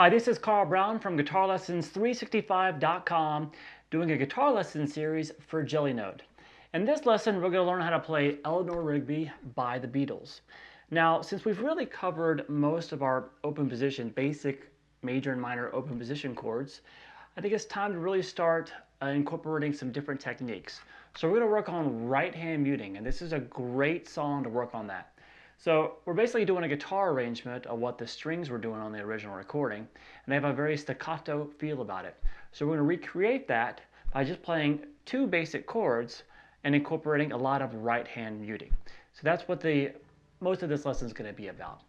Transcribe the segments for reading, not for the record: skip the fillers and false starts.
Hi, this is Carl Brown from GuitarLessons365.com doing a guitar lesson series for Jellynote. In this lesson, we're going to learn how to play Eleanor Rigby by the Beatles. Now, since we've really covered most of our open position, basic major and minor open position chords, I think it's time to really start incorporating some different techniques. So we're going to work on right hand muting, and this is a great song to work on that. So we're basically doing a guitar arrangement of what the strings were doing on the original recording, and they have a very staccato feel about it. So we're going to recreate that by just playing two basic chords and incorporating a lot of right hand muting. So that's what most of this lesson is going to be about.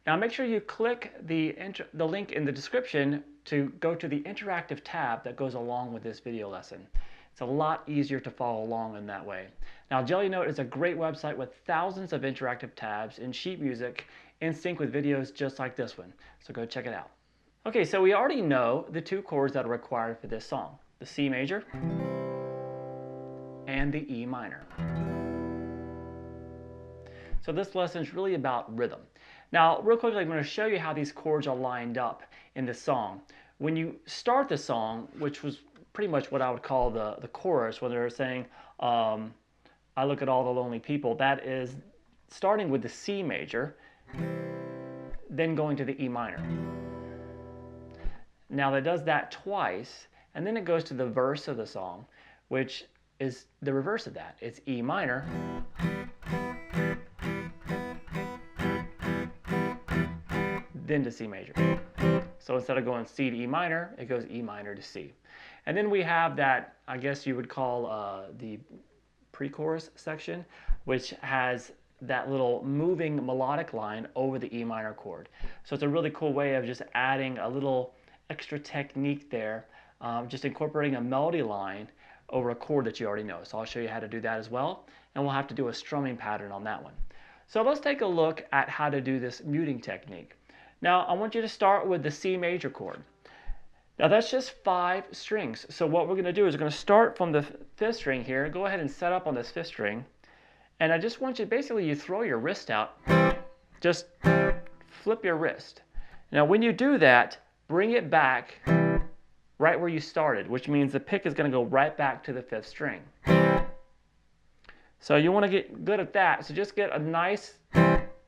Now make sure you click the link in the description to go to the interactive tab that goes along with this video lesson. It's a lot easier to follow along in that way. Now, Jellynote is a great website with thousands of interactive tabs and sheet music in sync with videos just like this one. So go check it out. Okay, so we already know the two chords that are required for this song, the C major and the E minor. So this lesson is really about rhythm. Now, real quickly, I'm going to show you how these chords are lined up in the song. When you start the song, which was pretty much what I would call the chorus, when they're saying, I look at all the lonely people, that is starting with the C major, then going to the E minor. Now that does that twice, and then it goes to the verse of the song, which is the reverse of that. It's E minor, then to C major. So instead of going C to E minor, it goes E minor to C. And then we have that, I guess you would call the pre-chorus section, which has that little moving melodic line over the E minor chord. So it's a really cool way of just adding a little extra technique there, just incorporating a melody line over a chord that you already know. So I'll show you how to do that as well, and we'll have to do a strumming pattern on that one. So let's take a look at how to do this muting technique. Now I want you to start with the C major chord. Now that's just 5 strings. So what we're going to do is we're going to start from the 5th string here. Go ahead and set up on this 5th string. And I just want you, basically you throw your wrist out. Just flip your wrist. Now when you do that, bring it back right where you started, which means the pick is going to go right back to the 5th string. So you want to get good at that. So just get a nice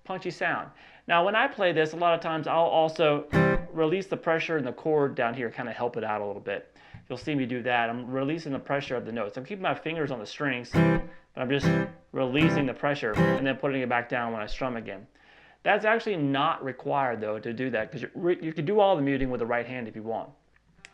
punchy sound. Now when I play this, a lot of times I'll also release the pressure in the chord down here, kind of help it out a little bit. You'll see me do that. I'm releasing the pressure of the notes. I'm keeping my fingers on the strings, but I'm just releasing the pressure and then putting it back down when I strum again. That's actually not required though to do that, because you can do all the muting with the right hand if you want.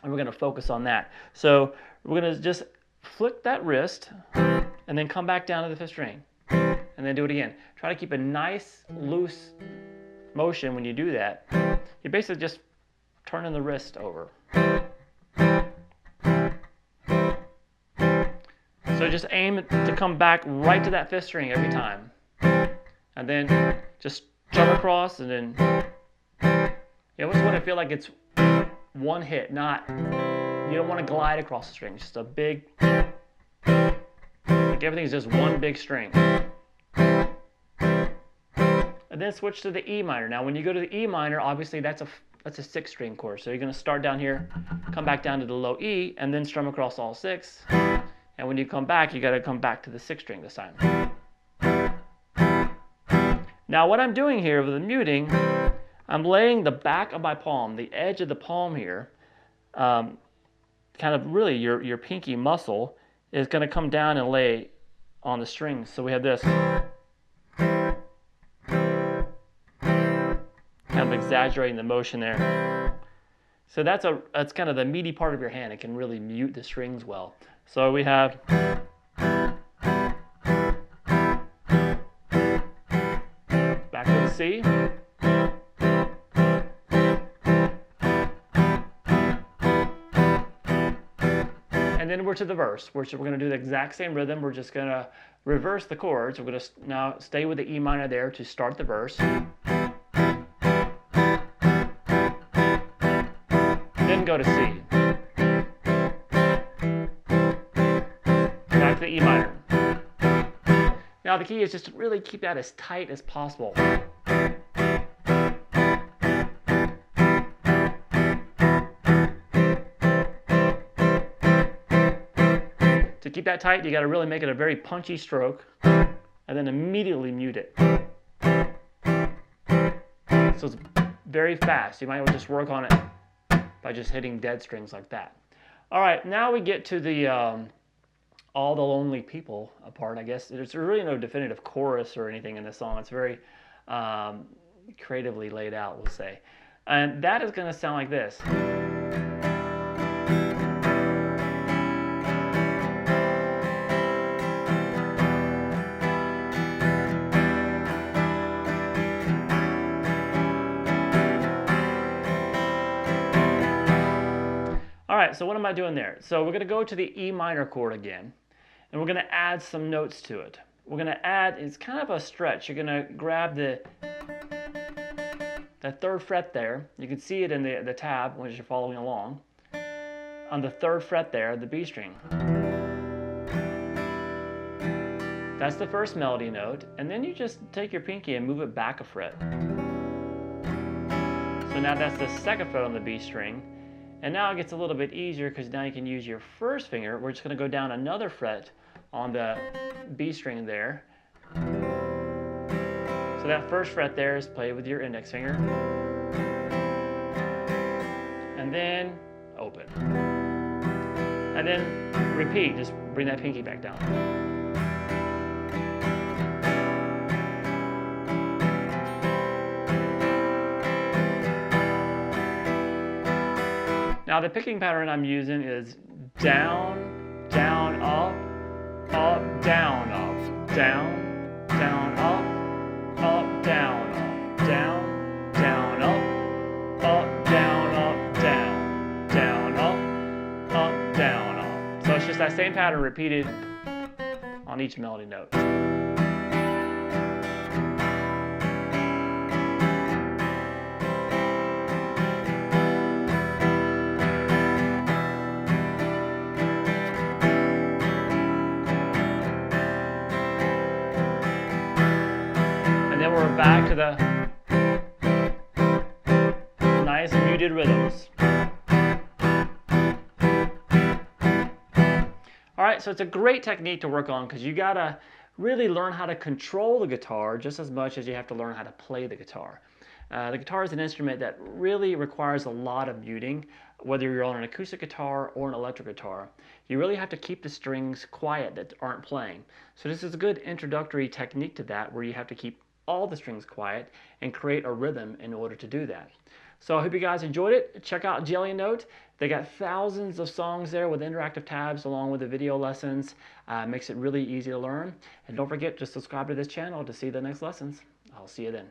And we're going to focus on that. So we're going to just flick that wrist and then come back down to the 5th string and then do it again. Try to keep a nice loose motion when you do that. You're basically just turning the wrist over. So just aim to come back right to that 5th string every time. And then just strum across and then you almost want to feel like it's one hit, not, you don't want to glide across the string, just a big, like everything's just one big string. And then switch to the E minor. Now when you go to the E minor, obviously that's a 6th string chord. So you're going to start down here, come back down to the low E, and then strum across all 6. And when you come back, you got to come back to the 6th string this time. Now what I'm doing here with the muting, I'm laying the back of my palm, the edge of the palm here, kind of really your pinky muscle is going to come down and lay on the strings. So we have this. Kind of exaggerating the motion there. So that's kind of the meaty part of your hand. It can really mute the strings well. So we have back to the C. And then we're to the verse, which we're going to do the exact same rhythm. We're just going to reverse the chords. We're going to now stay with the E minor there to start the verse. Then go to C. Back to the E minor. Now the key is just to really keep that as tight as possible. that tight, you got to really make it a very punchy stroke, and then immediately mute it. So it's very fast. You might want to just work on it by just hitting dead strings like that. All right, now we get to the all the lonely people part. I guess there's really no definitive chorus or anything in this song. It's very creatively laid out, we'll say. And that is going to sound like this. All right, so what am I doing there? So we're going to go to the E minor chord again, and we're going to add some notes to it. We're going to add, it's kind of a stretch. You're going to grab that 3rd fret there. You can see it in the tab when you're following along. On the 3rd fret there, the B string. That's the first melody note, and then you just take your pinky and move it back a fret. So now that's the 2nd fret on the B string. And now it gets a little bit easier because now you can use your first finger. We're just going to go down another fret on the B string there. So that 1st fret there is played with your index finger. And then open. And then repeat, just bring that pinky back down. Now the picking pattern I'm using is down, down, up, up, down, up, down, down, up, up, down, up, down, down, up, down, up, down, down, up, down, up. So it's just that same pattern repeated on each melody note. We're back to the nice muted rhythms. All right, so it's a great technique to work on because you gotta really learn how to control the guitar just as much as you have to learn how to play the guitar. The guitar is an instrument that really requires a lot of muting, whether you're on an acoustic guitar or an electric guitar. You really have to keep the strings quiet that aren't playing. So this is a good introductory technique to that, where you have to keep all the strings quiet and create a rhythm in order to do that. So I hope you guys enjoyed it. Check out Jellynote. They got thousands of songs there with interactive tabs along with the video lessons. Makes it really easy to learn. And don't forget to subscribe to this channel to see the next lessons. I'll see you then.